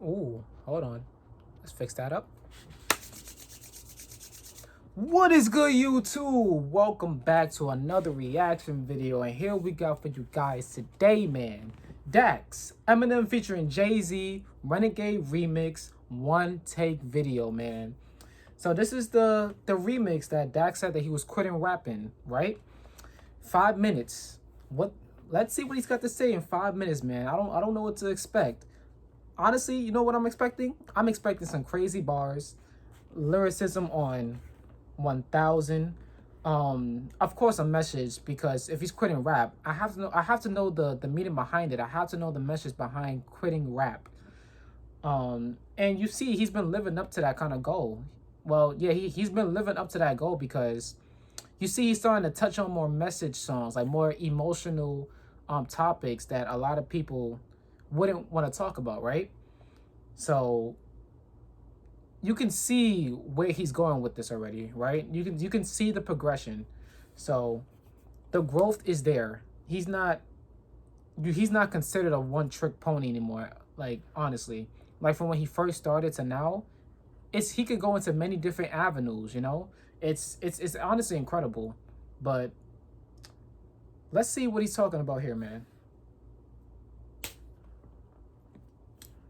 Ooh, hold on. Let's fix that up. What is good, YouTube? Welcome back to another reaction video, and here we got for you guys today, man. Dax, Eminem featuring Jay-Z, Renegade remix, one take video, man. So this is the remix that Dax said that he was quitting rapping, right? 5 minutes. What? Let's see what he's got to say in 5 minutes, man. I don't know what to expect. Honestly, you know what I'm expecting? I'm expecting some crazy bars, lyricism on 1000. Of course a message, because if he's quitting rap, I have to know the meaning behind it. I have to know the message behind quitting rap. And you see he's been living up to that kind of goal. Well, yeah, he's been living up to that goal, because you see he's starting to touch on more message songs, like more emotional topics that a lot of people wouldn't want to talk about, right? So you can see where he's going with this already, right? You can see the progression. So the growth is there. He's not considered a one-trick pony anymore. Like, honestly, like from when he first started to now, he could go into many different avenues, you know? It's honestly incredible. But let's see what he's talking about here, man.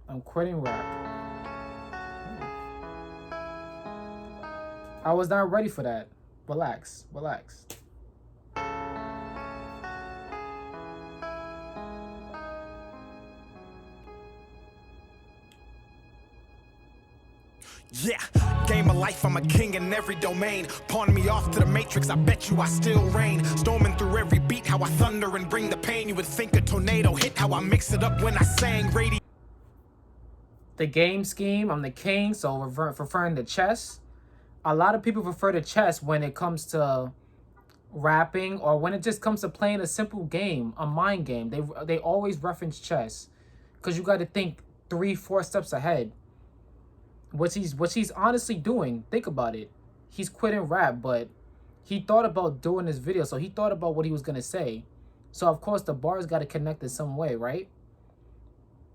I'm quitting rap. I was not ready for that. Relax, relax. Yeah, game of life, I'm a king in every domain. Pawn me off to the matrix, I bet you I still reign. Storming through every beat, how I thunder and bring the pain. You would think a tornado hit, how I mix it up when I sang. The game scheme, I'm the king, so referring to chess. A lot of people prefer to chess when it comes to rapping, or when it just comes to playing a simple game, a mind game. They always reference chess, because you got to think 3-4 steps ahead. What he's honestly doing, think about it. He's quitting rap, but he thought about doing this video, so he thought about what he was gonna say. So of course the bars got to connect in some way, right?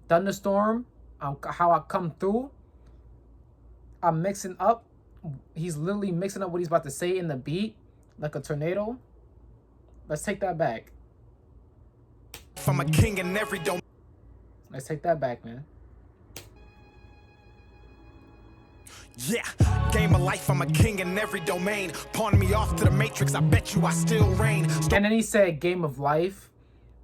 Thunderstorm, how I come through. I'm mixing up. He's literally mixing up what he's about to say in the beat, like a tornado. Let's take that back. I'm a king in every domain. Let's take that back, man. Yeah, game of life, I'm a king in every domain. Pawn me off to the matrix, I bet you I still reign. And then he said game of life.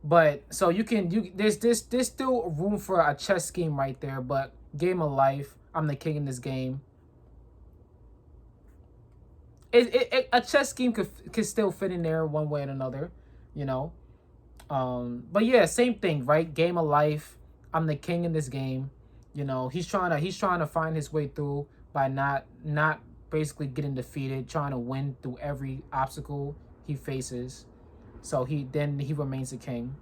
But so there's still room for a chess scheme right there, but game of life, I'm the king in this game. A chess scheme could still fit in there one way or another, you know. But yeah, same thing, right? Game of life, I'm the king in this game. You know, he's trying to find his way through by not basically getting defeated, trying to win through every obstacle he faces. So he remains a king.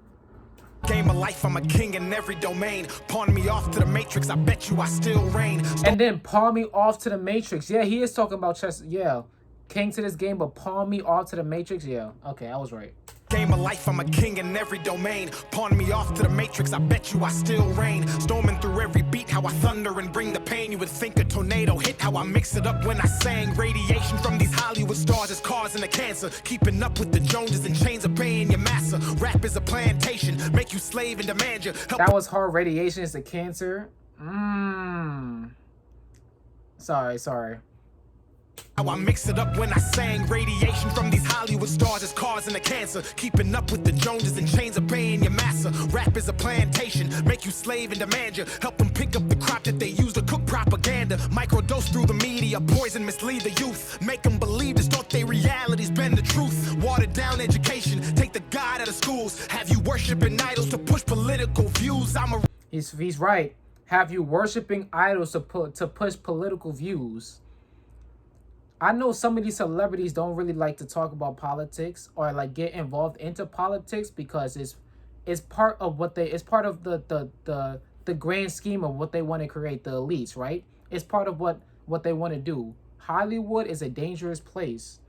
Game of life, I'm a king in every domain. Pawn me off to the matrix, I bet you I still reign. And then pawn me off to the matrix. Yeah, he is talking about chess. Yeah, king to this game, but pawn me off to the matrix. Yeah, okay, I was right. Game of life, I'm a king in every domain. Pawn me off to the matrix, I bet you I still reign. Storming through every beat, how I thunder and bring the pain. You would think a tornado hit, how I mix it up when I sang. Radiation from these Hollywood stars is causing a cancer. Keeping up with the Joneses and chains of paying your massa. Rap is a plantation, make you slave and demand you. That was hard. Radiation is a cancer. Sorry. How I mix it up when I sang. Radiation from these Hollywood stars is causing a cancer. Keeping up with the Joneses and chains of paying your massa. Rap is a plantation, make you slave and demand you. Help them pick up the crop that they use to cook propaganda. Microdose through the media, poison, mislead the youth. Make them believe this thought they reality's been the truth. Watered down education, take the God out of schools. Have you worshiping idols to push political views? He's right. Have you worshiping idols to push political views? I know some of these celebrities don't really like to talk about politics or like get involved into politics, because it's part of what it's part of the grand scheme of what they want to create, the elites, right? It's part of what they want to do. Hollywood is a dangerous place,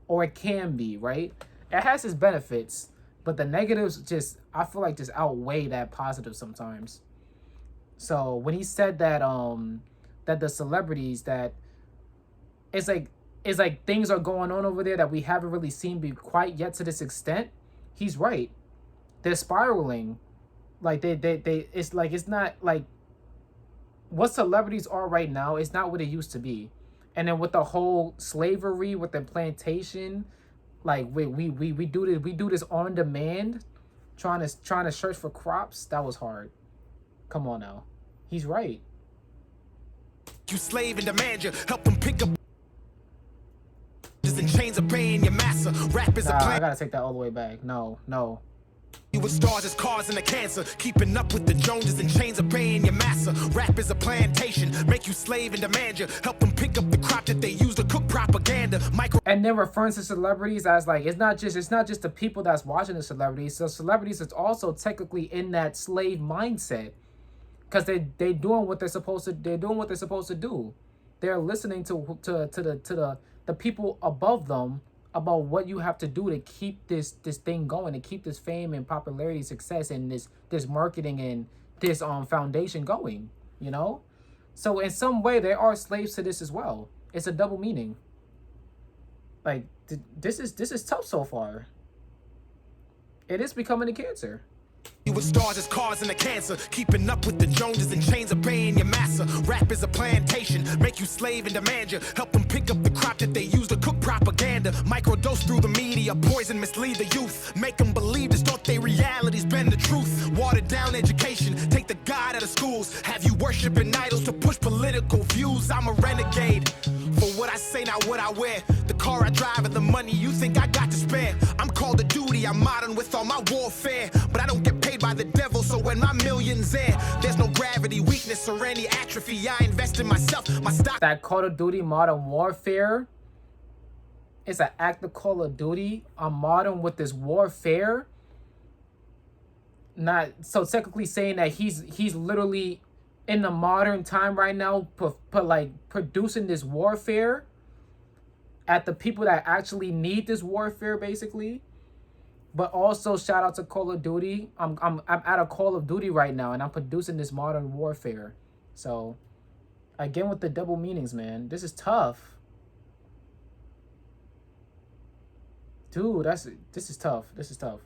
or it can be, right? It has its benefits, but the negatives I feel like just outweigh that positive sometimes. So when he said that that the celebrities that it's like things are going on over there that we haven't really seen be quite yet to this extent, he's right. They're spiraling. Like they it's like it's not like what celebrities are right now is not what it used to be. And then with the whole slavery, with the plantation, like we do this on demand, trying to search for crops. That was hard. Come on now, he's right. You slave and demand you help them pick up and chains of pain your master. Rap is a Nah, I plan. gotta take that all the way back. No. You with stars as cars and a cancer. Keeping up with the Joneses and chains of pain your master. Rap is a plantation. Make you slave and demand you help them pick up the crop that they use to cook propaganda. And then referring to celebrities as like it's not just the people that's watching the celebrities. So celebrities is also technically in that slave mindset. Because they doing what they're supposed to. They're doing what they're supposed to do. They're listening to the people above them about what you have to do to keep this thing going, to keep this fame and popularity, success, and this marketing and this foundation going. You know, so in some way they are slaves to this as well. It's a double meaning. Like this is tough so far. It is becoming a cancer. You with stars as cars and a cancer. Keeping up with the Joneses and chains of pain your master. Rap is a plantation. Make you slave and demand you help them pick up the crop that they use to cook propaganda. Microdose through the media. Poison mislead the youth. Make them believe this thought they realities bend the truth. Watered down education. Take the God out of schools. Have you worshiping idols to push political views. I'm a renegade. For what I say, not what I wear. The car I drive and the money you think I got to spare. I'm called to duty, I'm modern with all my warfare. But I don't get paid by the devil, so when my millions there, there's no gravity, weakness, or any atrophy. I invest in myself, my stock. That Call of Duty Modern Warfare is an act of Call of Duty. I'm modern with this warfare. Not so technically saying that he's literally in the modern time right now, like producing this warfare at the people that actually need this warfare, basically. But also shout out to Call of Duty. I'm at a Call of Duty right now, and I'm producing this modern warfare. So, again with the double meanings, man. This is tough, dude. This is tough. This is tough.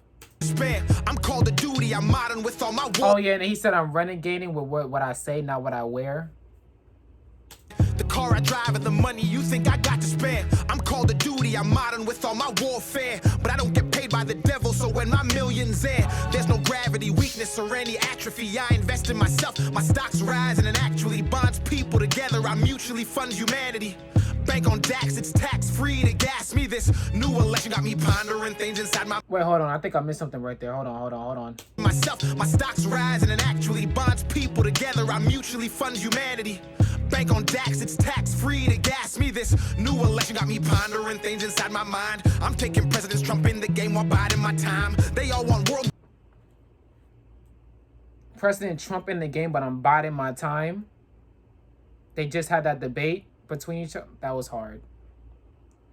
I'm called to duty. I'm modern with all my war. Oh yeah, and he said I'm renegading with what I say, not what I wear. The car I drive and the money you think I got to spare. I'm called to duty, I'm modern with all my warfare. But I don't get paid by the devil, so when my millions there, there's no gravity, weakness, or any atrophy. I invest in myself, my stocks rise, and it actually bonds people together. I mutually fund humanity. Bank on DAX, it's tax-free to gas me. This new election got me pondering things inside my... Wait, hold on. I think I missed something right there. Hold on. Myself, my stocks rise, and it actually bonds people together. I mutually fund humanity. Bank on DAX, it's tax-free to gas me. This new election got me pondering things inside my mind. I'm taking President Trump in the game while biding my time. They all want world... President Trump in the game, but I'm biding my time. They just had that debate between each other. That was hard.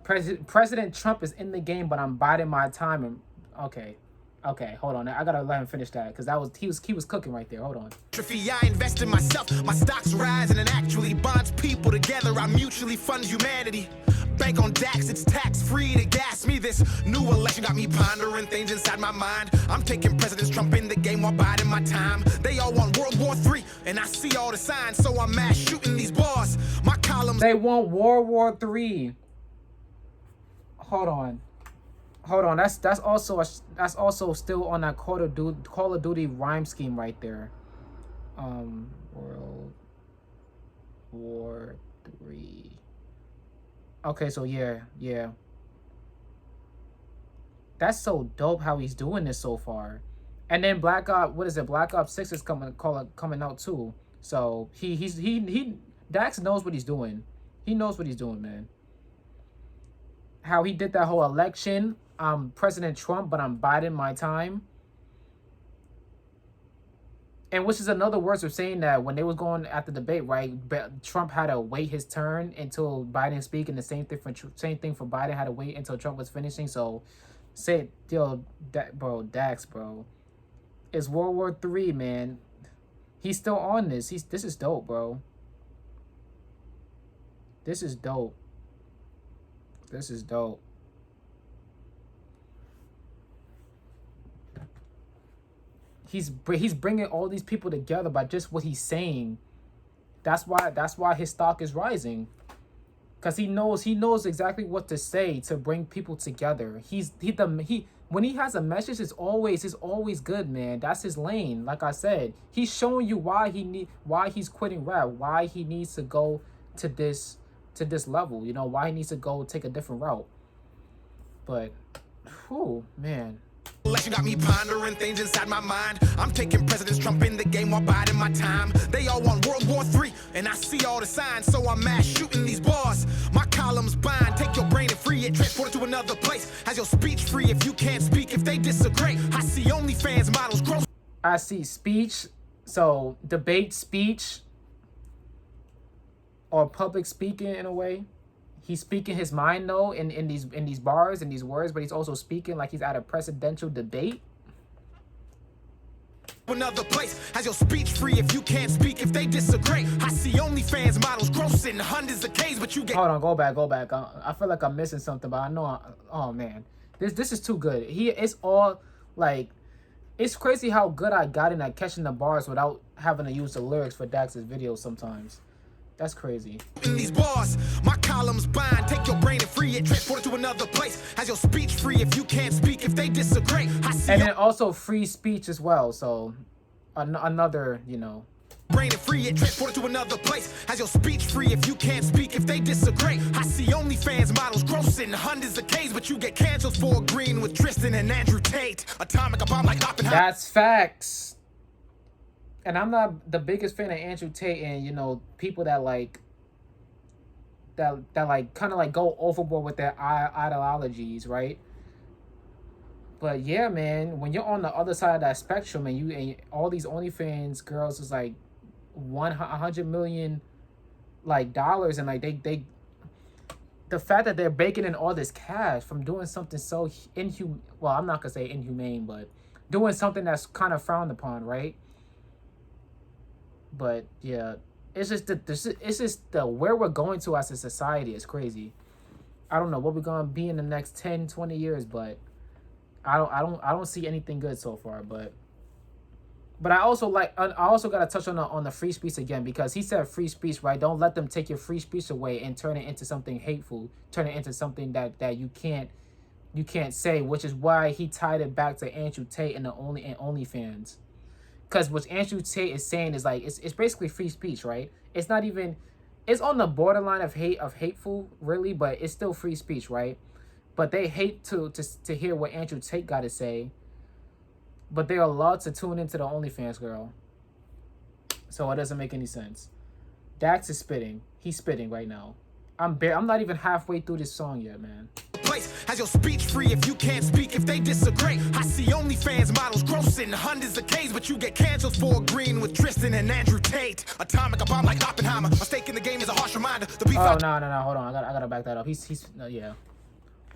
President Trump is in the game, but I'm biding my time. And okay, hold on. I gotta let him finish that because he was cooking right there. Hold on. I invest in myself, my stocks rise, and it actually bonds people together. I mutually fund humanity. Bank on DAX, it's tax-free to gas me. This new election got me pondering things inside my mind. I'm taking President Trump in the game while biding my time. They all want World War III, and I see all the signs, so I'm mass shooting these bars. My columns... They want World War III. Hold on. That's also still on that Call of Duty rhyme scheme right there. World War III. Okay, so yeah. That's so dope how he's doing this so far. And then Black Ops 6 is coming out too. So Dax knows what he's doing. He knows what he's doing, man. How he did that whole election. President Trump, but I'm biding my time. And which is another words of saying that when they was going at the debate, right? Trump had to wait his turn until Biden speak, and the same thing for Biden, had to wait until Trump was finishing. So, Dax, bro, it's World War III, man. He's still on this. This is dope, bro. This is dope. This is dope. He's bringing all these people together by just what he's saying. That's why his stock is rising. Cause he knows exactly what to say to bring people together. When he has a message, it's always good, man. That's his lane. Like I said, he's showing you why he's quitting rap, why he needs to go to this level. You know, why he needs to go take a different route. But, whew, man. Election got me pondering things inside my mind. I'm taking President Trump in the game while biding my time. They all want World War III, and I see all the signs, so I'm mass shooting these bars. My columns bind, take your brain and free it, transport it to another place. Has your speech free if you can't speak, if they disagree. I see OnlyFans models grow. I see speech, so debate speech, or public speaking in a way. He's speaking his mind though in these bars and these words, but he's also speaking like he's at a presidential debate. Another place. Has your speech free if you can't speak, if they disagree. I see OnlyFans models grossing hundreds of K's, but you get. Hold on, go back. I feel like I'm missing something, but I know. Oh man, this is too good. It's all like, it's crazy how good I got in at catching the bars without having to use the lyrics for Dax's videos sometimes. That's crazy. In these bars, my columns bind, take your brain and free it, transport it to another place. Has your speech free if you can't speak, if they disagree. I see. And then also free speech as well. So another, you know. Brain and free it, transport it to another place. Has your speech free if you can't speak, if they disagree. I see OnlyFans models grossing hundreds of K's, but you get canceled for agreeing with Tristan and Andrew Tate. Atomic, a bomb like Oppenheimer. That's facts. And I'm not the biggest fan of Andrew Tate and, you know, people that like kind of like go overboard with their ideologies, right? But yeah, man, when you're on the other side of that spectrum and all these OnlyFans girls is like $100 million like dollars, and like they the fact that they're baking in all this cash from doing something so inhumane, well, I'm not gonna say inhumane, but doing something that's kind of frowned upon, right? But yeah, it's just the where we're going to as a society is crazy. I don't know what we're gonna be in the next 10, 20 years, but I don't see anything good so far. But I also gotta touch on the free speech again, because he said free speech, right? Don't let them take your free speech away and turn it into something hateful, turn it into something that you can't say, which is why he tied it back to Andrew Tate and OnlyFans. Because what Andrew Tate is saying is like it's basically free speech, right? It's not even, it's on the borderline of hateful, really, but it's still free speech, right? But they hate to hear what Andrew Tate got to say, but they're allowed to tune into the OnlyFans girl. So it doesn't make any sense. Dax is spitting. He's spitting right now. I'm not even halfway through this song yet, man. Has your speech free if you can't speak, if they disagree. I see OnlyFans models grossing hundreds of K's, but you get canceled for agreeing with Tristan and Andrew Tate. Atomic, a bomb like Oppenheimer. Mistake in the game is a harsh reminder. The beef. Oh no, hold on. I gotta back that up. He's yeah.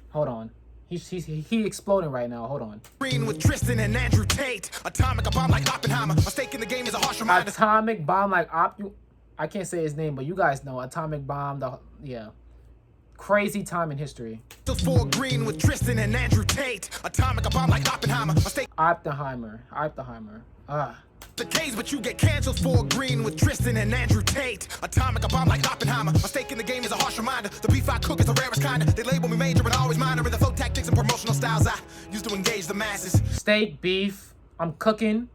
Hold on. He exploding right now. Hold on. Agreeing with Tristan and Andrew Tate. Atomic, a bomb like Oppenheimer. Mistake in the game is a harsh reminder. Atomic bomb like I can't say his name, but you guys know Atomic Bomb. Yeah. Crazy time in history. For agreeing with Tristan and Andrew Tate. Atomic, a bomb like Oppenheimer. Oppenheimer. The case, but you get canceled for agreeing with Tristan and Andrew Tate. Atomic, a bomb like Oppenheimer. Mistake in the game is a harsh reminder. The beef I cook is the rarest kind. They label me major but always minor in the flow tactics and promotional styles I used to engage the masses. Steak, beef, I'm cooking.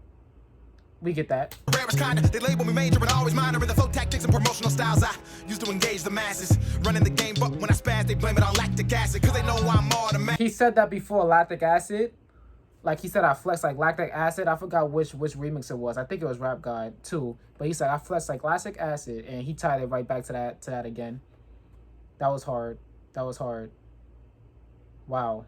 We get that. Rarest kind. They label me major but always minor in the flow tactics and promotional styles I used to engage the masses. Running the game, but when I spaz, they blame it on lactic acid, cause they know I'm automatic. He said that before, lactic acid. Like he said, I flex like lactic acid. I forgot which remix it was. I think it was Rap God too. But he said I flex like lactic acid, and he tied it right back to that again. That was hard. Wow.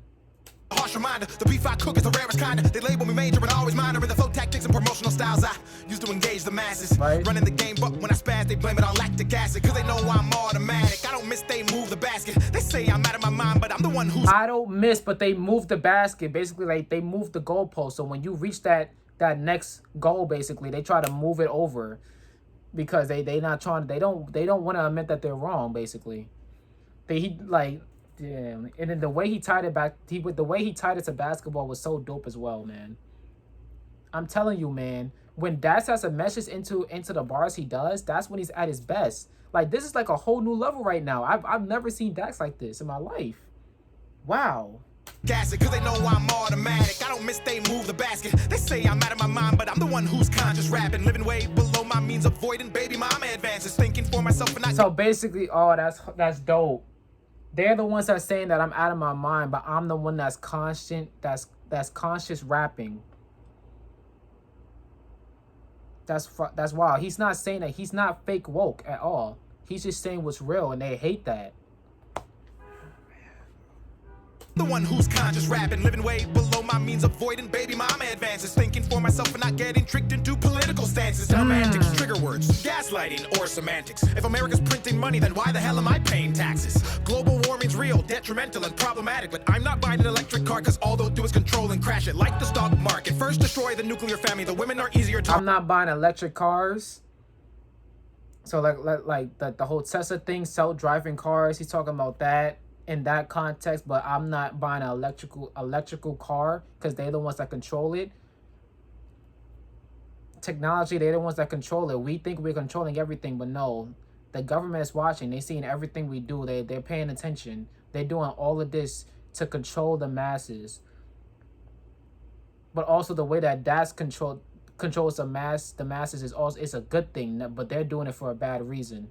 Harsh reminder, the beef I cook is the rarest kind. They label me major but always minor in the flow tactics and promotional styles I used to engage the masses. Right. Running the game, but when I spaz, they blame it on lactic acid, cause they know I'm automatic. I don't miss, they move the basket. They say I'm out of my mind, but I'm the one who's. I don't miss, but they move the basket. Basically, like they move the goalpost. So when you reach that that next goal. Basically, they try to move it over because they not trying. They don't want to admit that they're wrong. Basically, he like. Yeah, and then the way he tied it back, the way he tied it to basketball was so dope as well, man. I'm telling you, man. When Dax has a message into the bars he does, that's when he's at his best. Like, this is like a whole new level right now. I've never seen Dax like this in my life. Wow. Gas it, cause they know I'm automatic. I don't miss, they move the basket. They say I'm out of my mind, but I'm the one who's conscious rapping. Living way below my means, avoiding baby mama advances. Thinking for myself and not. So basically, oh, that's dope. They're the ones that are saying that I'm out of my mind, but I'm the one that's conscious, that's conscious rapping. That's wild. He's not saying that. He's not fake woke at all. He's just saying what's real, and they hate that. The one who's conscious rapping, living way below my means, avoiding baby mama advances. Thinking for myself and not getting tricked into political stances. Dumb antics, trigger words, gaslighting, or semantics. If America's printing money, then why the hell am I paying taxes? Global warming's real, detrimental, and problematic. But I'm not buying an electric car, cause all they'll do is control and crash it. Like the stock market, first destroy the nuclear family. The women are easier to. I'm not buying electric cars. So like the whole Tesla thing, self-driving cars. He's talking about that in that context, but I'm not buying an electrical car because they're the ones that control it. Technology, they're the ones that control it. We think we're controlling everything, but no. The government is watching. They're seeing everything we do. They're paying attention. They're doing all of this to control the masses. But also the way that controls the masses is also, it's a good thing, but they're doing it for a bad reason.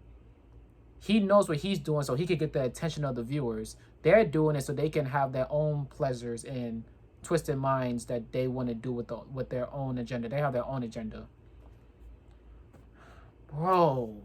He knows what he's doing so he can get the attention of the viewers. They're doing it so they can have their own pleasures and twisted minds that they want to do with their own agenda. They have their own agenda. Bro.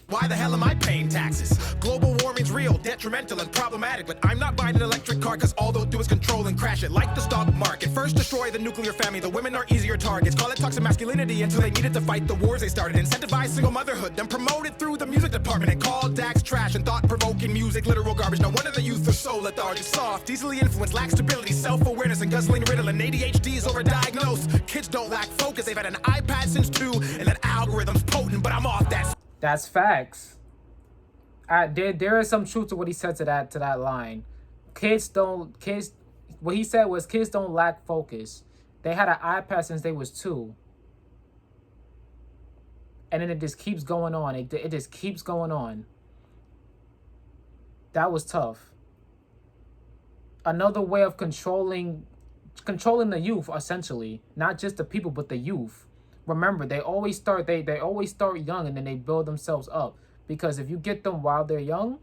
Why the hell am I paying taxes? Global warming's real, detrimental, and problematic. But I'm not buying an electric car, cause all they'll do is control and crash it. Like the stock market, first destroy the nuclear family. The women are easier targets. Call it toxic masculinity until they needed to fight the wars they started. Incentivize single motherhood, then promote it through the music department. And call Dax trash and thought-provoking music, literal garbage. No wonder the youth are so lethargic, soft, easily influenced, lack stability, self-awareness, and guzzling Ritalin. ADHD is overdiagnosed. Kids don't lack focus. They've had an iPad since 2, and that algorithm's potent, but I'm off that. That's facts. There is some truth to what he said to that line. What he said was kids don't lack focus. They had an iPad since they was 2. And then it just keeps going on. It just keeps going on. That was tough. Another way of controlling the youth, essentially. Not just the people, but the youth. Remember, they always start young and then they build themselves up. Because if you get them while they're young,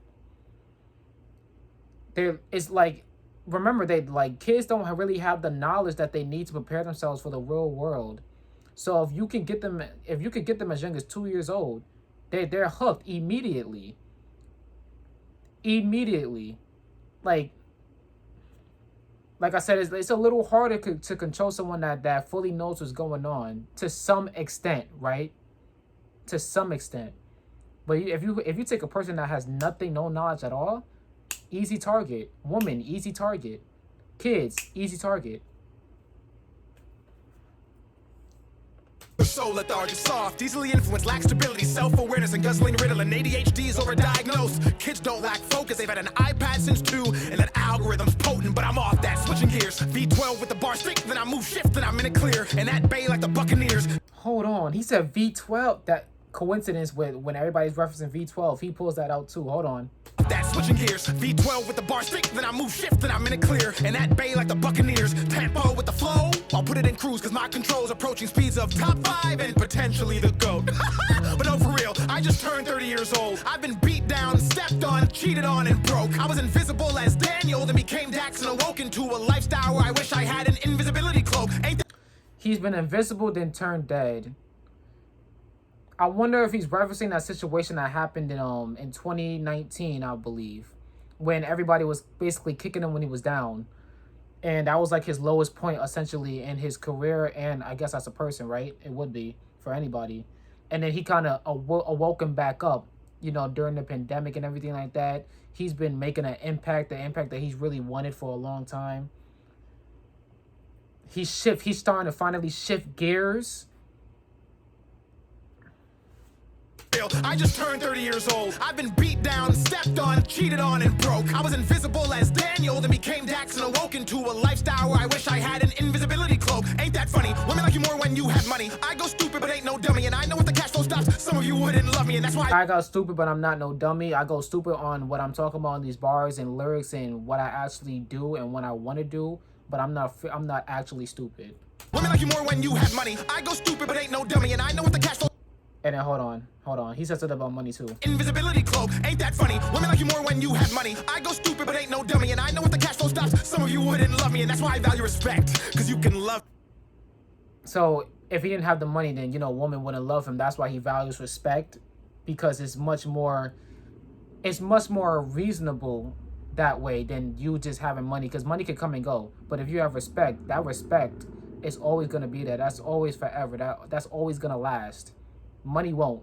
it's like, remember, kids don't really have the knowledge that they need to prepare themselves for the real world. So if you can get them as young as 2 years old, they're hooked immediately. Like I said, it's a little harder to control someone that fully knows what's going on to some extent, right? To some extent. But if you take a person that has no knowledge at all, easy target. Woman, easy target. Kids, easy target. So lethargic, soft, easily influenced, lack stability, self-awareness, and guzzling Ritalin. ADHD is overdiagnosed. Kids don't lack focus. They've had an iPad since 2, and that algorithm's potent, but I'm off that. Switching gears, V12 with the bar stick, then I move shift, then I'm in it clear, and that bay like the Buccaneers. Hold on, he said V12. That coincidence with when everybody's referencing V12, he pulls that out too. Hold on. That's switching gears, V12 with the bar stick, then I move shift, then I'm in it clear, and that bay like the Buccaneers. Tempo with the flow, I'll put it in cruise, cause my control's approaching speeds of top 5 and potentially the GOAT. But no, for real, I just turned 30 years old. I've been beat down, stepped on, cheated on, and broke. I was invisible as Daniel, then became Dax and awoken to a lifestyle where I wish I had an invisibility cloak. He's been invisible, then turned dead. I wonder if he's referencing that situation that happened in 2019, I believe, when everybody was basically kicking him when he was down. And that was like his lowest point, essentially, in his career and I guess as a person, right? It would be for anybody. And then he kind of awoke him back up, during the pandemic and everything like that. He's been making an impact, the impact that he's really wanted for a long time. He's starting to finally shift gears. I just turned 30 years old. I've been beat down, stepped on, cheated on, and broke. I was invisible as Daniel, then became Dax and awoke into a lifestyle where I wish I had an invisibility cloak. Ain't that funny? Women like you more when you have money. I go stupid, but ain't no dummy, and I know if the cash flow stops, some of you wouldn't love me, and that's why I go stupid, but I'm not no dummy. I go stupid on what I'm talking about in these bars and lyrics and what I actually do and what I want to do, but I'm not actually stupid. Women like you more when you have money. I go stupid, but ain't no dummy, and I know if the cash flow. And then hold on. He said something about money too. Invisibility cloak, ain't that funny? Women like you more when you have money. I go stupid, but ain't no dummy, and I know if the cash flow stops, some of you wouldn't love me, and that's why I value respect, because you can love. So if he didn't have the money, then, you know, women wouldn't love him. That's why he values respect, because it's much more reasonable that way than you just having money, because money can come and go. But if you have respect, that respect is always going to be there. That's always forever. That's always going to last. Money won't.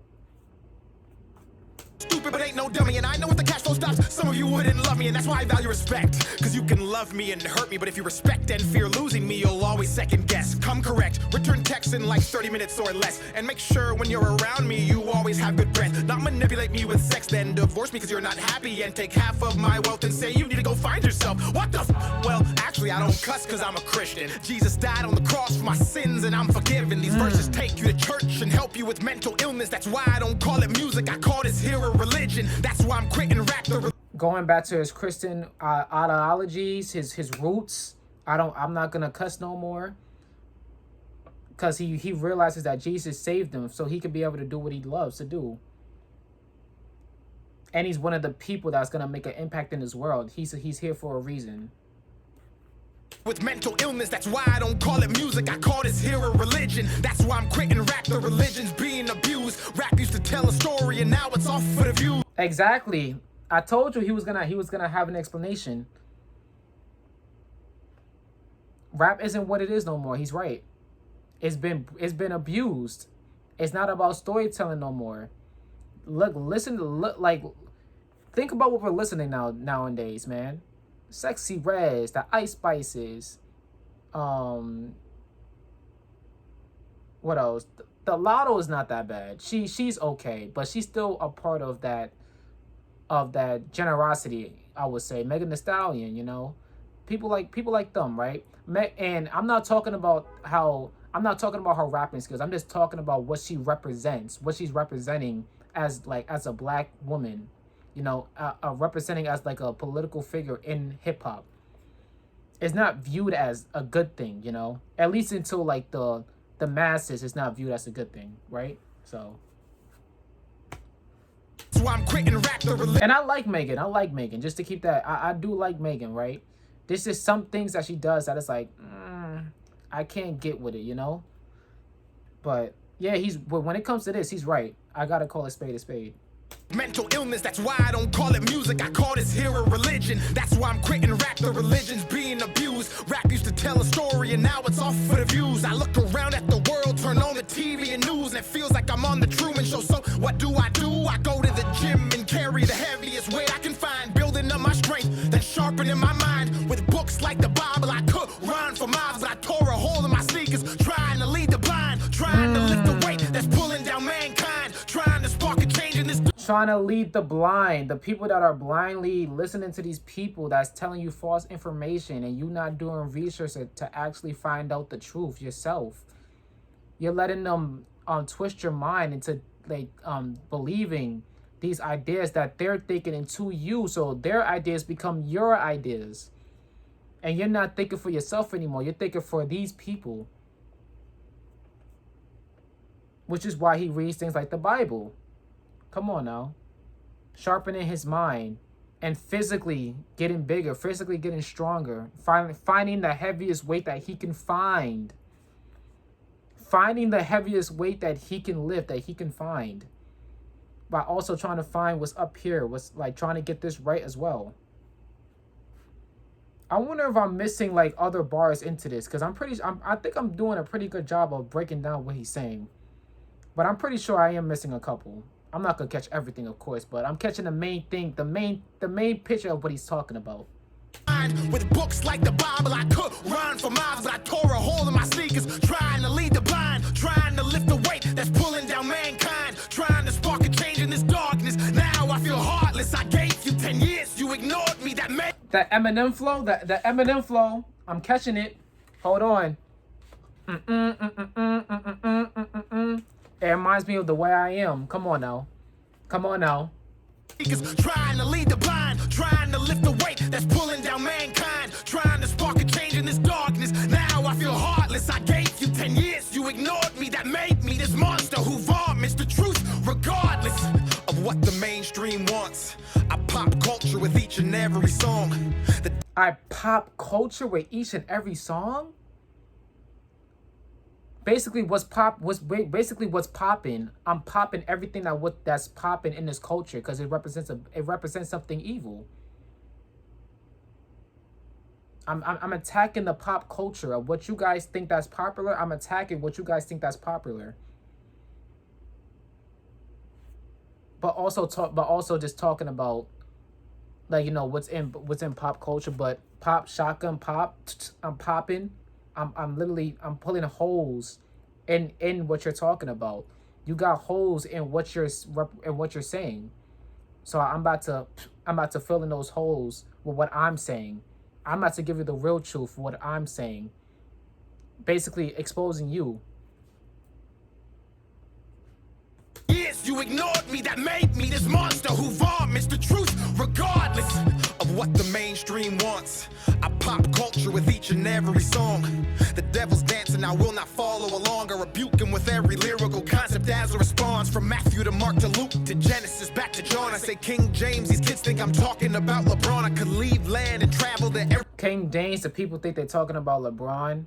Stupid, but ain't no dummy, and I know if the cash flow stops, some of you wouldn't love me, and that's why I value respect, because you can love me and hurt me, but if you respect and fear losing me, you'll always second guess. Come correct, return text in like 30 minutes or less, and make sure when you're around me, you always have good breath. Not manipulate me with sex, then divorce me because you're not happy, and take half of my wealth and say you need to go find yourself. What the Well, actually, I don't cuss because I'm a Christian. Jesus died on the cross for my sins, and I'm forgiven. These verses take you to church and help you with mental illness. That's why I don't call it music, I call this here a religion. That's why I'm quitting rap. Going back to his Christian ideologies, his roots. I'm not gonna cuss no more, because he realizes that Jesus saved him, so he can be able to do what he loves to do. And he's one of the people that's gonna make an impact in this world. He's here for a reason. With mental illness, that's why I don't call it music, I call this here a religion. That's why I'm quitting rap, the religion's being abused. Rap used to tell a story, and now it's off for the view. Exactly. I told you he was gonna have an explanation. Rap isn't what it is no more. He's right. It's been abused. It's not about storytelling no more. Think about what we're listening nowadays, man. Sexy Reds, the Ice Spices, what else? The Lotto is not that bad. She's okay, but she's still a part of that generosity, I would say. Megan Thee Stallion, you know, people like them, right? And I'm not talking about her rapping skills. I'm just talking about what she represents, what she's representing as a black woman, you know, representing as like a political figure in hip hop. It's not viewed as a good thing, you know, at least until like the masses, it's not viewed as a good thing, right? So. So I'm quitting rap, and I like Megan, just to keep that. I do like Megan, right? There's just some things that she does that it's like, I can't get with it, you know? But yeah, but when it comes to this, he's right. I gotta call a spade a spade. Mental illness, that's why I don't call it music, I call this here a religion. That's why I'm quitting rap, the religion's being abused. Rap used to tell a story, and now it's off for the views. I look around at the world, turn on the TV and news, and it feels like I'm on the Truman Show. So what do? I go to the gym and carry the heaviest weight I can find, building up my strength, then sharpening my mind. With books like the Bible, I could run for miles, but I tore a hole in my sneakers, trying to lead the blind, trying to lift the weight that's pulling down mankind, trying to spark a change in this. Trying to lead the blind, the people that are blindly listening to these people that's telling you false information, and you not doing research to actually find out the truth yourself. You're letting them twist your mind into believing these ideas that they're thinking into you, so their ideas become your ideas, and you're not thinking for yourself anymore. You're thinking for these people, which is why he reads things like the Bible. Come on now. Sharpening his mind and physically getting bigger, physically getting stronger, finding the heaviest weight that he can find. Finding the heaviest weight that he can lift, that he can find. But also trying to find what's up here, what's like trying to get this right as well. I wonder if I'm missing like other bars into this, because I think I'm doing a pretty good job of breaking down what he's saying. But I'm pretty sure I am missing a couple. I'm not gonna catch everything, of course, but I'm catching the main thing, the main picture of what he's talking about. mind. With books like the Bible, I could run for miles, but I tore a hole in my sneakers, trying to lead the blind, trying to lift the weight that's pulling down mankind, trying to spark a change in this darkness. Now I feel heartless. I gave you 10 years, you ignored me. That Eminem flow, the Eminem flow, I'm catching it. Hold on. It reminds me of The Way I Am. Come on now. Come on now. Trying to lead the blind, trying to lift the weight that's pulling down mankind, trying to spark a change in this darkness. Now I feel heartless. I gave you 10 years, you ignored me. That made me this monster who vomits the truth regardless of what the mainstream wants. I pop culture with each and every song. I pop culture with each and every song? Basically what's popping. I'm popping everything that's popping in this culture because it represents something evil. I'm attacking the pop culture of what you guys think that's popular. I'm attacking what you guys think that's popular. But also just talking about, like, you know, what's in pop culture. But pop, shotgun pop, I'm popping. I'm literally pulling holes in what you're talking about. You got holes in what you're saying. So I'm about to fill in those holes with what I'm saying. I'm about to give you the real truth for what I'm saying. Basically exposing you. Yes, you ignored me. That made me this monster who vomits the truth regardless of what the mainstream wants. I pop culture with each and every song. The devil's dancing, I will not follow along. I rebuke him with every lyrical concept as a response. From Matthew to Mark to Luke to Genesis back to John. I say King James, these kids think I'm talking about LeBron. I could leave land and travel to every... King James, the people think they're talking about LeBron.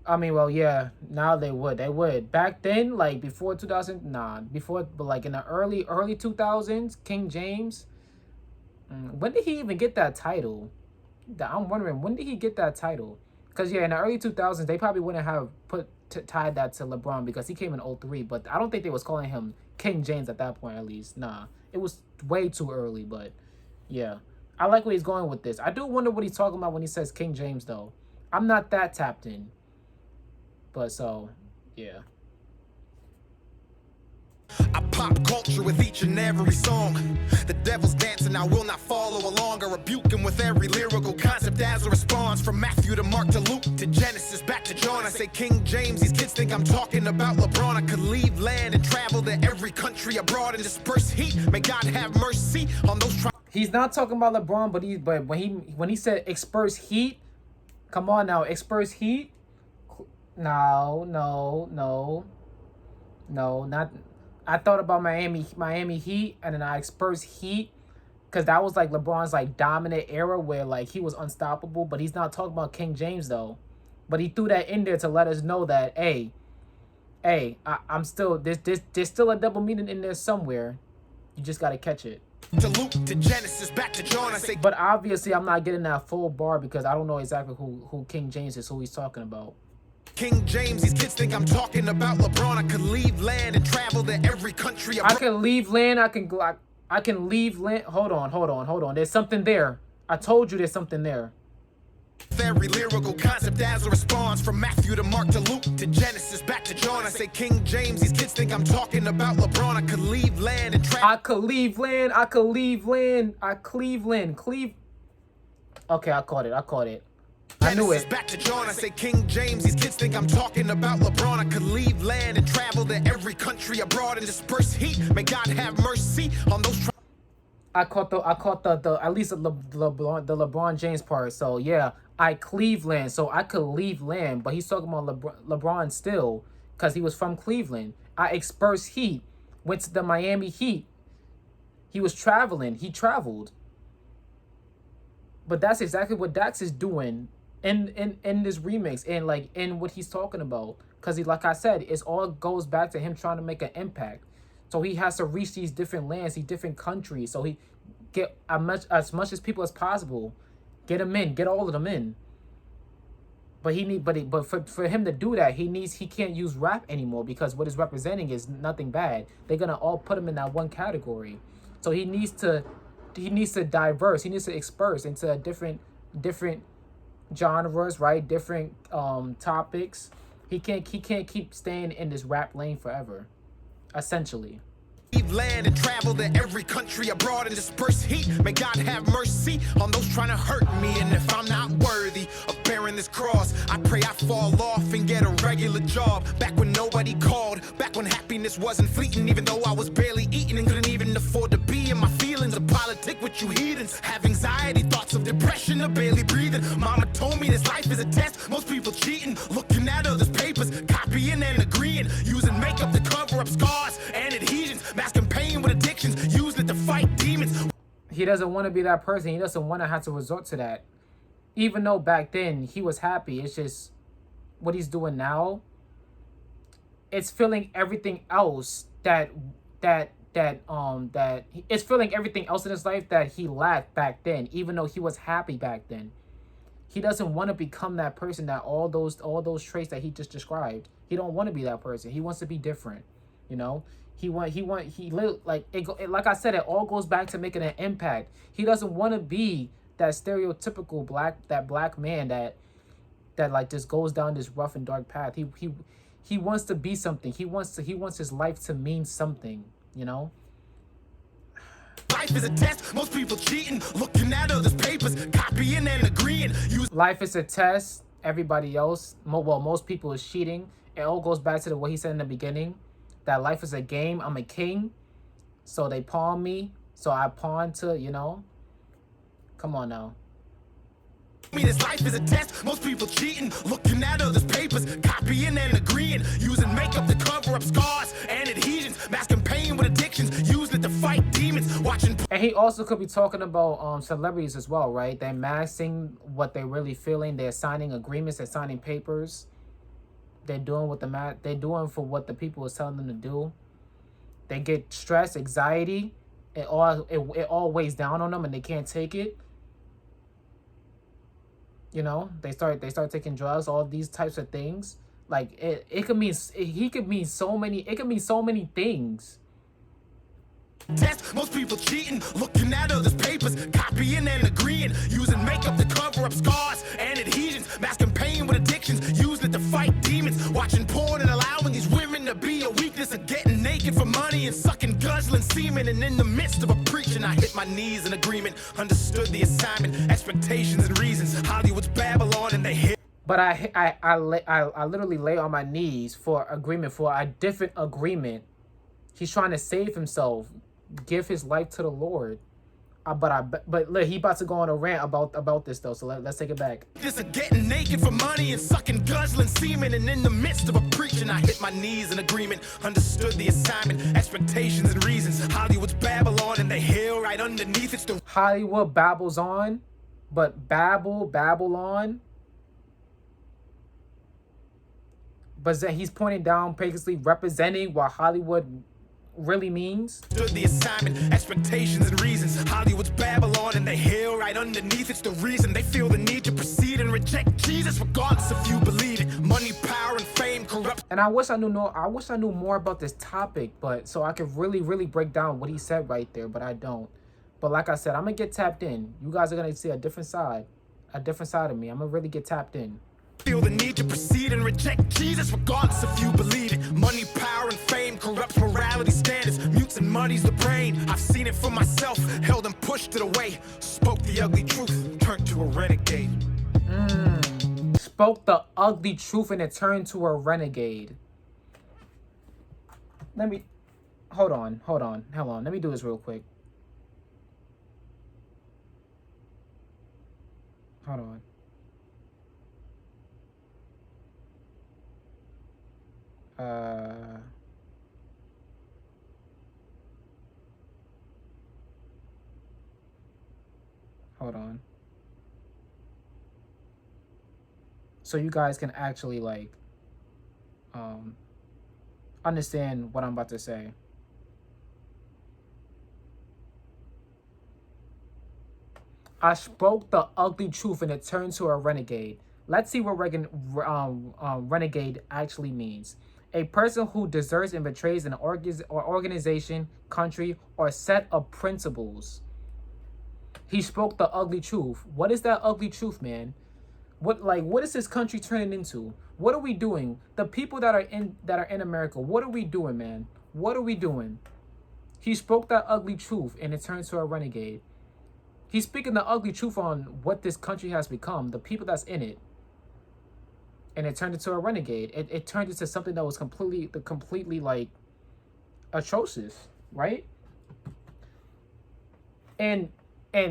I mean, well, yeah, now they would. Back then, like before 2000, but like in the early 2000s, King James, when did he even get that title? I'm wondering, when did he get that title? Because, yeah, in the early 2000s, they probably wouldn't have tied that to LeBron because he came in 03, but I don't think they was calling him King James at that point, at least. Nah, it was way too early, but yeah. I like where he's going with this. I do wonder what he's talking about when he says King James, though. I'm not that tapped in. But so, yeah. I pop culture with each and every song. The devil's dancing, I will not follow along. I rebuke him with every lyrical concept as a response. From Matthew to Mark to Luke to Genesis back to John. I say King James, these kids think I'm talking about LeBron. I could leave land and travel to every country abroad and disperse heat. May God have mercy on those He's not talking about LeBron, but when he said experts heat, come on now, experts heat. No, not. I thought about Miami Heat, and then I experts Heat, because that was like LeBron's like dominant era where like he was unstoppable. But he's not talking about King James though. But he threw that in there to let us know that I'm still there's still a double meaning in there somewhere. You just gotta catch it. To Luke to Genesis back to John. I say. But obviously I'm not getting that full bar because I don't know exactly who King James is, who he's talking about. King James, these kids think I'm talking about LeBron. I could leave land and travel to every country. I can leave land. I can leave land. Hold on. There's something there. I told you there's something there. Every lyrical concept as a response. From Matthew to Mark to Luke to Genesis back to John. I say King James, these kids think I'm talking about LeBron. I could leave land and travel. I could leave land. Okay, I caught it. I knew it. Back to John, I say King James, these kids think I'm talking about LeBron. I could leave land and travel to every country abroad and disperse heat. May God have mercy on those. I caught the at least the LeBron James part. So yeah, I Cleveland, so I could leave land, but he's talking about LeBron still, because he was from Cleveland. I experts Heat, went to the Miami Heat. He was traveling. He traveled. But that's exactly what Dax is doing in this remix and like in what he's talking about, because he, like I said, it all goes back to him trying to make an impact. So he has to reach these different lands, these different countries, so he get as much as people as possible, get them in, get all of them in. But for him to do that, he can't use rap anymore, because what it's representing is nothing bad. They're gonna all put him in that one category. So he needs to diverse. He needs to disperse into different genres, right? Different topics. He can't keep staying in this rap lane forever, essentially. Leave land and travel to every country abroad and disperse heat. May God have mercy on those trying to hurt me. And if I'm not worthy of bearing this cross, I pray I fall off and get a regular job. Back when nobody called, back when happiness wasn't fleeting, even though I was barely eating and couldn't even afford to be in my feelings. A politic with you heathens, have anxiety, thoughts of depression, or barely breathing. Mama told me this life is a test, most people cheating, looking at others' papers, copying and agreeing, using makeup to cover up scars and adhesions, masking pain with addictions, using it to fight demons. He doesn't want to be that person. He doesn't want to have to resort to that. Even though back then he was happy, it's just what he's doing now. It's feeling everything else that it's feeling everything else in his life that he lacked back then, even though he was happy back then. He doesn't want to become that person, that all those traits that he just described. He don't want to be that person. He wants to be different, you know? Like I said, it all goes back to making an impact. He doesn't want to be that stereotypical black man that like just goes down this rough and dark path. He wants to be something. He wants his life to mean something, you know? Life is a test, most people cheating, looking at others' papers, copying and agreeing. Life is a test. Everybody else, most people is cheating. It all goes back to what he said in the beginning, that life is a game. I'm a king, so they pawn me, so I pawn to, you know? Come on now. This life is a test, most people cheating, looking at others' papers, copying and agreeing, using makeup to cover up scars and adhesions, masking pain with addictions, using it to fight demons, watching. And he also could be talking about celebrities as well, right? They're masking what they're really feeling. They're signing agreements. They're signing papers. They're doing they're doing for what the people is telling them to do. They get stress, anxiety. It all weighs down on them, and they can't take it. You know, they start taking drugs, all these types of things. Like it could mean so many things. Test, most people cheating, looking at others' papers, copying and agreeing, using makeup to cover up scars and adhesions, masking pain with addictions, using it to fight demons, watching porn and allowing these women to be a weakness, of getting naked for money and sucking guzzling semen. And in the midst of a preaching, I hit my knees in agreement, understood the assignment, expectations and reasons. Hollywood's Babylon and they hit. But I literally lay on my knees for agreement, for a different agreement. He's trying to save himself, give his life to the Lord. But look, he about to go on a rant about this though. So let's take it back. This of getting naked for money and sucking guzzling semen. And in the midst of a preaching, I hit my knees in agreement, understood the assignment, expectations and reasons. Hollywood's Babylon and the hill right underneath it's the Hollywood babbles on, but babble on. But then he's pointing down, basically representing what Hollywood really means. The assignment, expectations and reasons. Hollywood's Babylon and the hill right underneath it's the reason they feel the need to proceed and reject Jesus, regardless if you believe it. Money, power, and fame corrupt. And I wish I knew more about this topic, but so I could really break down what he said right there, but I don't. But like I said, I'm gonna get tapped in. You guys are gonna see a different side of me. I'm gonna really get tapped in. Feel the need to proceed and reject Jesus, regardless if you believe it. Money, power, and fame corrupts morality standards, mutes and muddies the brain. I've seen it for myself, held and pushed it away. Spoke the ugly truth, turned to a renegade. Spoke the ugly truth and it turned to a renegade. Hold on. Let me do this real quick. Hold on. Hold on. So you guys can actually like understand what I'm about to say. I spoke the ugly truth and it turned to a renegade. Let's see what renegade actually means. A person who deserts and betrays an organization, country, or set of principles. He spoke the ugly truth. What is that ugly truth, man? What is this country turning into? What are we doing? The people that are in America, what are we doing, man? What are we doing? He spoke that ugly truth and it turned to a renegade. He's speaking the ugly truth on what this country has become, the people that's in it. And it turned into a renegade. It turned into something that was completely like atrocious, right? And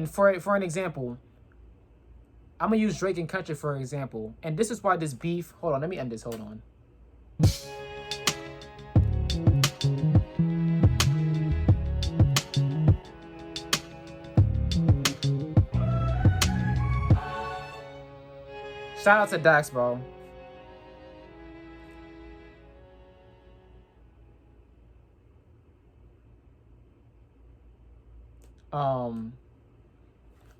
for an example, I'm gonna use Drake and Kintarrr for example. And this is why this beef. Hold on, let me end this. Hold on. Shout out to Dax, bro.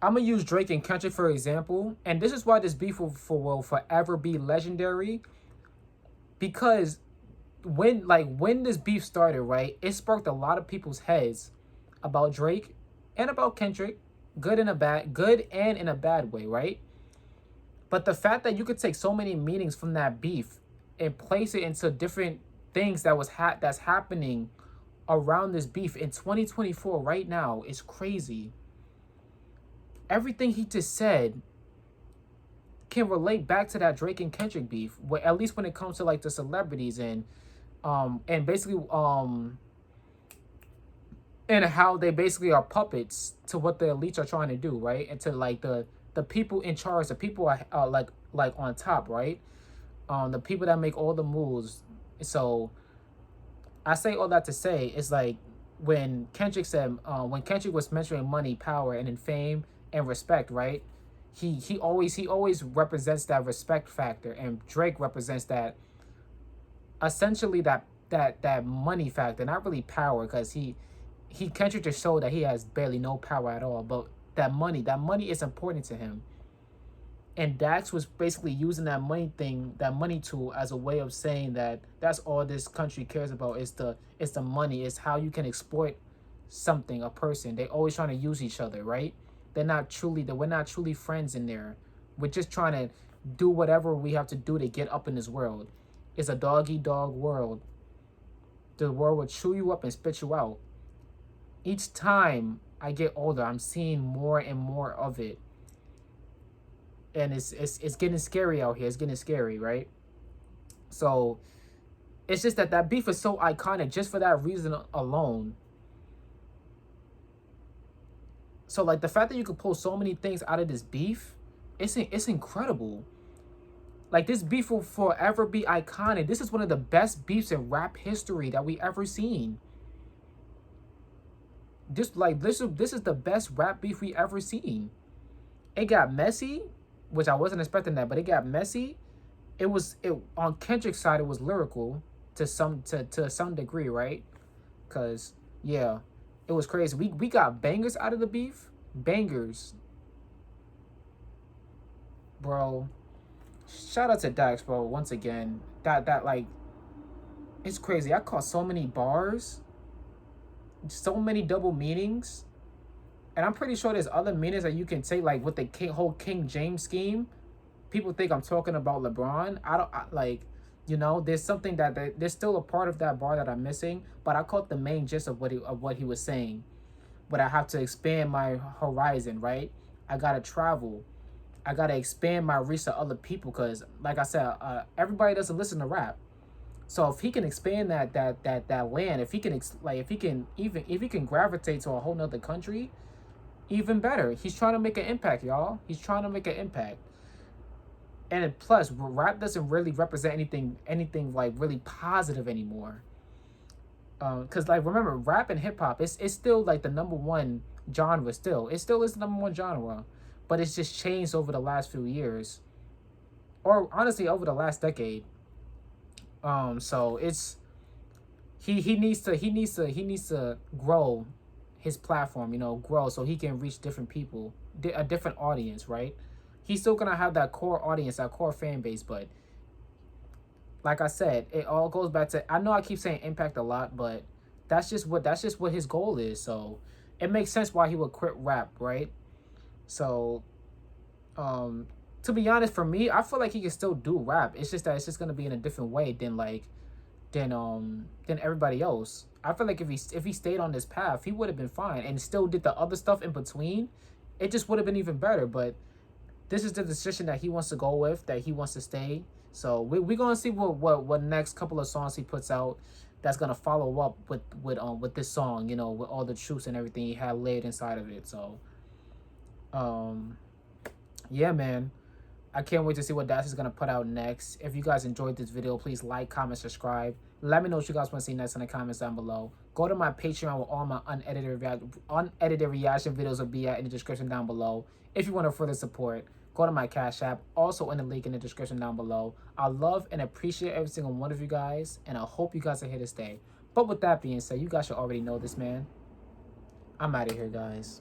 I'm gonna use Drake and Kintarrr for example, and this is why this beef will forever be legendary. Because when this beef started, right, it sparked a lot of people's heads about Drake and about Kendrick, good and in a bad way, right? But the fact that you could take so many meanings from that beef and place it into different things that's happening around this beef in 2024 right now is crazy. Everything he just said can relate back to that Drake and Kendrick beef, at least when it comes to like the celebrities and basically and how they basically are puppets to what the elites are trying to do, right? And to like the people in charge, the people are like on top, right? The people that make all the moves. So I say all that to say it's like when Kendrick was mentioning money, power, and in fame and respect, right? He always represents that respect factor, and Drake represents that essentially that money factor, not really power, because Kendrick just showed that he has barely no power at all, but that money is important to him. And Dax was basically using that money tool as a way of saying that that's all this country cares about is the money, is how you can exploit something, a person. They always trying to use each other, right? We're not truly friends in there. We're just trying to do whatever we have to do to get up in this world. It's a dog-eat-dog world. The world will chew you up and spit you out. Each time I get older, I'm seeing more and more of it. And it's getting scary out here. It's getting scary, right? So it's just that beef is so iconic just for that reason alone. So like the fact that you could pull so many things out of this beef, it's incredible. Like this beef will forever be iconic. This is one of the best beefs in rap history that we ever seen. This is the best rap beef we ever seen. It got messy, which I wasn't expecting that, but it got messy. It on Kendrick's side, it was lyrical to some degree, right? Cause yeah, it was crazy. We got bangers out of the beef, bangers, bro. Shout out to Dax, bro. Once again, that like, it's crazy. I caught so many bars, so many double meanings. And I'm pretty sure there's other meanings that you can take, like with the whole King James scheme. People think I'm talking about LeBron. There's something there's still a part of that bar that I'm missing, but I caught the main gist of what he was saying. But I have to expand my horizon, right? I gotta travel. I gotta expand my reach to other people, because, like I said, everybody doesn't listen to rap. So if he can expand that land, if he can gravitate to a whole nother country, even better. He's trying to make an impact, y'all. He's trying to make an impact. And plus, rap doesn't really represent anything like really positive anymore. Cause like remember, rap and hip hop, it's still like the number one genre. It still is the number one genre, but it's just changed over the last few years, or honestly over the last decade. So it's he needs to grow his platform, grow so he can reach different people, a different audience, right? He's still gonna have that core audience, that core fan base, but like I said, it all goes back to, I know I keep saying impact a lot, but that's just what his goal is. So it makes sense why he would quit rap, right? So, to be honest, for me, I feel like he can still do rap. It's just that it's just gonna be in a different way than everybody else. I feel like if he stayed on this path, he would have been fine and still did the other stuff in between. It just would have been even better. But this is the decision that he wants to go with, that he wants to stay. So we gonna see what next couple of songs he puts out that's gonna follow up with this song, you know, with all the truths and everything he had laid inside of it. So yeah, man, I can't wait to see what Dash is gonna put out next. If you guys enjoyed this video, please like, comment, subscribe. Let me know what you guys want to see next in the comments down below. Go to my Patreon where all my unedited reaction videos will be at in the description down below. If you want to further support, go to my Cash App, also in the link in the description down below. I love and appreciate every single one of you guys, and I hope you guys are here to stay. But with that being said, you guys should already know this, man. I'm out of here, guys.